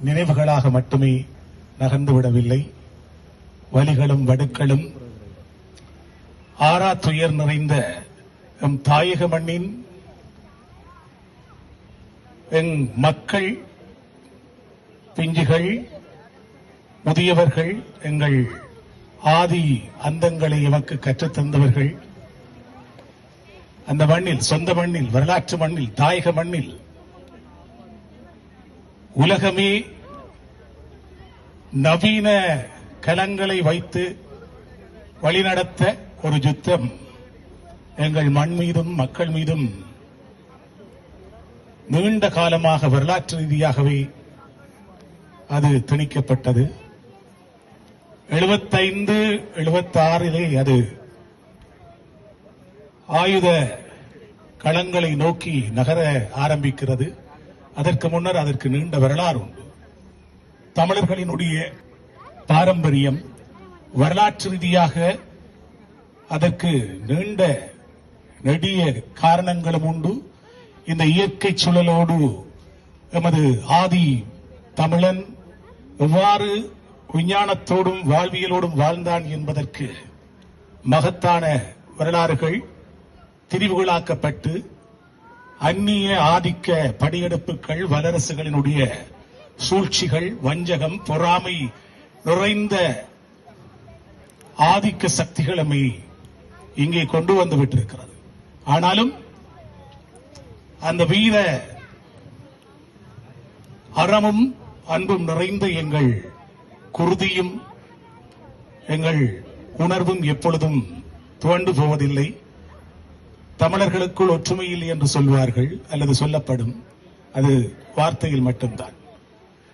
நினைவுகளாக மட்டுமே நகர்ந்துவிடவில்லை. வலிகளும் வடுக்களும் ஆறா துயர் நிறைந்த எம் தாயக மண்ணின் எங் மக்கள், பிஞ்சுகள், முதியவர்கள், எங்கள் ஆதி அந்தங்களை எமக்கு கற்றுத்தந்தவர்கள், அந்த மண்ணில், சொந்த மண்ணில், வரலாற்று மண்ணில், தாயக மண்ணில் உலகமே நவீன கலங்களை வைத்து வழிநடத்த ஒரு யுத்தம் எங்கள் மண் மீதும் மக்கள் மீதும் நீண்ட காலமாக வரலாற்று ரீதியாகவே அது திணிக்கப்பட்டது. 75, 76 அது ஆயுத களங்களை நோக்கி நகர ஆரம்பிக்கிறது. அதற்கு முன்னர் அதற்கு நீண்ட வரலாறு உண்டு. தமிழர்களினுடைய பாரம்பரியம், வரலாற்று ரீதியாக அதற்கு நீண்ட நெடிய காரணங்களும் உண்டு. இந்த இயற்கை சூழலோடு எமது ஆதி தமிழன் எவ்வாறு விஞ்ஞானத்தோடும் வாழ்வியலோடும் வாழ்ந்தான் என்பதற்கு மகத்தான வரலாறுகள் திரிவுகளாக்கப்பட்டு அந்நிய ஆதிக்க படையெடுப்புகள், வல்லரசுகளினுடைய சூழ்ச்சிகள், வஞ்சகம், பொறாமை நிறைந்த ஆதிக்க சக்திகள் நம்மை இங்கே கொண்டு வந்து விட்டிருக்கிறது. ஆனாலும் அந்த வீர அறமும் அன்பும் நிறைந்த எங்கள் குருதியும் எங்கள் உணர்வும் எப்பொழுதும் துவண்டு போவதில்லை. தமிழர்களுக்குள் ஒற்றுமை இல்லை என்று சொல்வார்கள் அல்லது சொல்லப்படும். அது வார்த்தையில் மட்டும்தான்.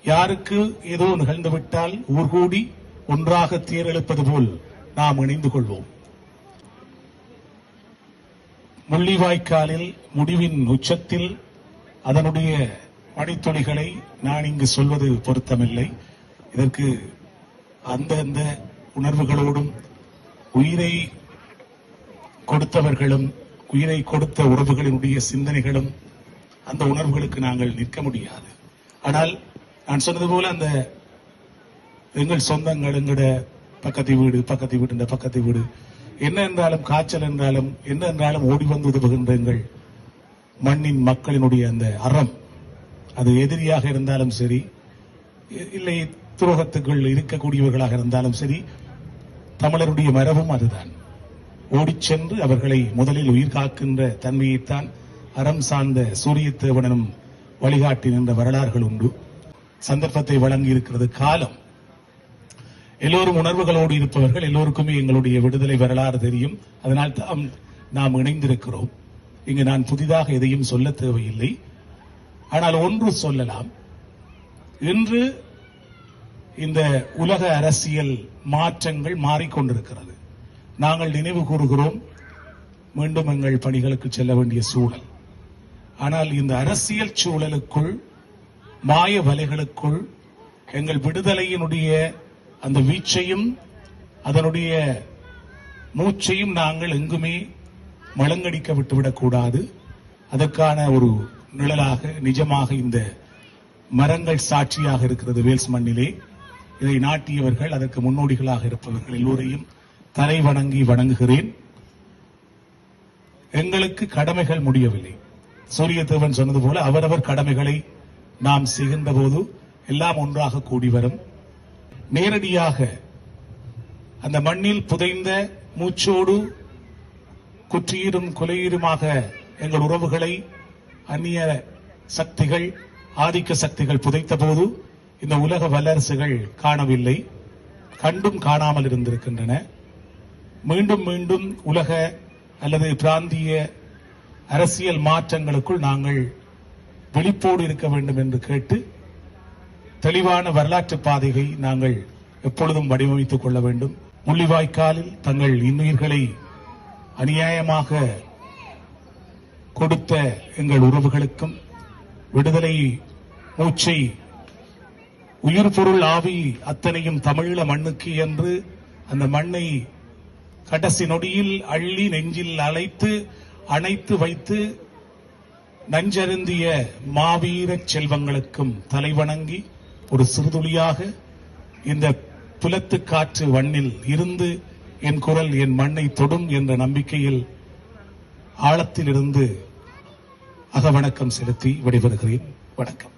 யாருக்கு ஏதோ நிகழ்ந்துவிட்டால் ஊர்கூடி ஒன்றாக தேரெழுப்பது போல் நாம் இணைந்து கொள்வோம். முள்ளிவாய்க்காலில் முடிவின் உச்சத்தில் அதனுடைய மணித்துளிகளை நான் இங்கு சொல்வது பொருத்தமில்லை. இதற்கு அந்த உணர்வுகளோடும் உயிரை கொடுத்தவர்களும் உயிரை கொடுத்த உறவுகளினுடைய சிந்தனைகளும் அந்த உணர்வுகளுக்கு நாங்கள் நிற்க முடியாது. ஆனால் நான் சொன்னது போல அந்த எங்கள் சொந்தங்கள், எங்களோட பக்கத்து வீடு என்ன என்றாலும், காய்ச்சல் என்றாலும் என்ன என்றாலும் ஓடி வந்து உதவுகின்ற எங்கள் மண்ணின் மக்களினுடைய அந்த அறம், அது எதிரியாக இருந்தாலும் சரி, இல்லை துரோகத்துக்குள் இருக்கக்கூடியவர்களாக இருந்தாலும் சரி, தமிழருடைய மரபும் அதுதான். ஓடிச் சென்று அவர்களை முதலில் உயிர் காக்கின்ற தன்மையைத்தான் அறம் சார்ந்த சூரியத்தேவனும் வழிகாட்டி நின்ற வரலாறுகள் உண்டு. சந்தர்ப்பத்தை வழங்கி இருக்கிறது காலம். எல்லோரும் உணர்வுகளோடு இருப்பவர்கள், எல்லோருக்குமே எங்களுடைய விடுதலை வரலாறு தெரியும். அதனால் தான் நாம் இணைந்திருக்கிறோம். இங்கு நான் புதிதாக எதையும் சொல்ல தேவையில்லை. ஆனால் ஒன்று சொல்லலாம். இன்று இந்த உலக அரசியல் மாற்றங்கள் மாறிக்கொண்டிருக்கிறது. நாங்கள் நினைவு கூறுகிறோம், மீண்டும் எங்கள் பணிகளுக்கு செல்ல வேண்டிய சூழல். ஆனால் இந்த அரசியல் சூழலுக்குள், மாய வலைகளுக்குள் எங்கள் விடுதலையினுடைய அந்த வீச்சையும் அதனுடைய மூச்சையும் நாங்கள் எங்குமே மலங்கடிக்க விட்டுவிடக்கூடாது. அதற்கான ஒரு நிழலாக, நிஜமாக இந்த மரங்கள் சாட்சியாக இருக்கிறது வேல்ஸ் மண்ணிலே. இதை நாட்டியவர்கள், அதற்கு முன்னோடிகளாக இருப்பவர்கள் எல்லோரையும் தலை வணங்கி வணங்குகிறேன். எங்களுக்கு கடமைகள் முடியவில்லை. சூரியதேவன் சொன்னது போல அவரவர் கடமைகளை நாம் செய்கின்ற போது எல்லாம் ஒன்றாக கூடி வரும். நேரடியாக அந்த மண்ணில் புதைந்த மூச்சோடு குற்றியீரும் கொலையீருமாக எங்கள் உறவுகளை அந்நிய சக்திகள், ஆதிக்க சக்திகள் புதைத்த போது இந்த உலக வல்லரசுகள் காணவில்லை, கண்டும் காணாமல் இருந்திருக்கின்றன. மீண்டும் மீண்டும் உலக அல்லது பிராந்திய அரசியல் மாற்றங்களுக்குள் நாங்கள் விழிப்போடு இருக்க வேண்டும் என்று கேட்டு தெளிவான வரலாற்று பாதையை நாங்கள் எப்பொழுதும் வடிவமைத்துக் கொள்ள வேண்டும். முள்ளிவாய்க்காலில் தங்கள் இன்னுயிர்களை அநியாயமாக கொடுத்த எங்கள் உறவுகளுக்கும், விடுதலை மூச்சை, உயிர் பொருள் ஆவி அத்தனையும் தமிழீழ மண்ணுக்கு என்று அந்த மண்ணை கடைசி நொடியில் அள்ளி நெஞ்சில் அணைத்து வைத்து நஞ்சருந்திய மாவீர செல்வங்களுக்கும் தலைவணங்கி ஒரு சிறுதுளியாக இந்த புலத்து காற்று வண்ணில் இருந்து என் குரல் என் மண்ணை தொடும் என்ற நம்பிக்கையில் ஆழத்தில் இருந்து அகவணக்கம் செலுத்தி விடைபெறுகிறேன். வணக்கம்.